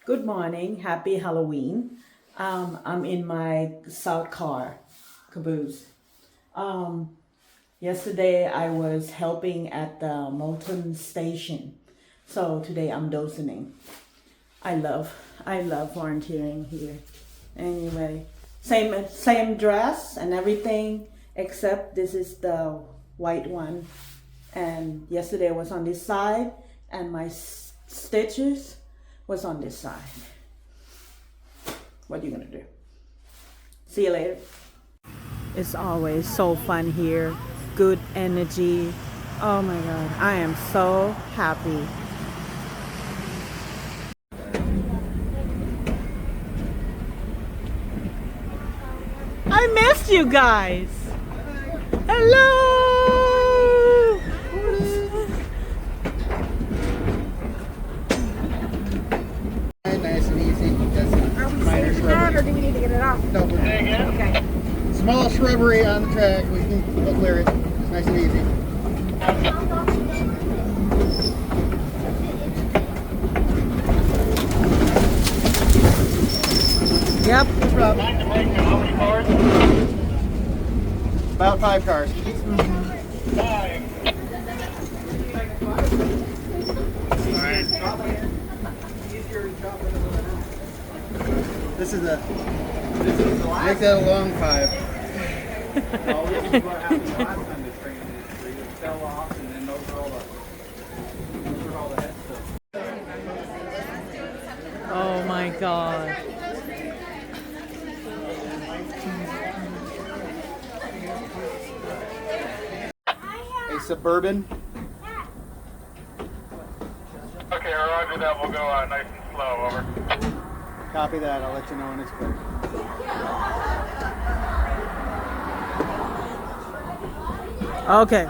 Good morning. Happy Halloween. I'm in my South car caboose. Um, Yesterday I was helping at the Moulton station. So today I'm dozing. I love volunteering here. Anyway, same dress and everything except this is the white one. And yesterday I was on this side and my stitches was on this side. What are you gonna do? See you later. It's always so fun here. Good energy. Oh my God, I am so happy. I missed you guys. Hello. Nice and easy. Are we saving that, or do we need to get it off? No, we're good. Okay. Small shrubbery on the track. We'll clear it. Nice and easy. Yep. No problem. How many cars? About 5 cars. 5. Alright. This is make that a long 5. Well, this is what happened the last time the train did. They just fell off and then those are all the head stuff. Oh my God. A Suburban. Okay, roger that. We'll go nice and slow. Over. Copy that. I'll let you know when it's clear. Okay.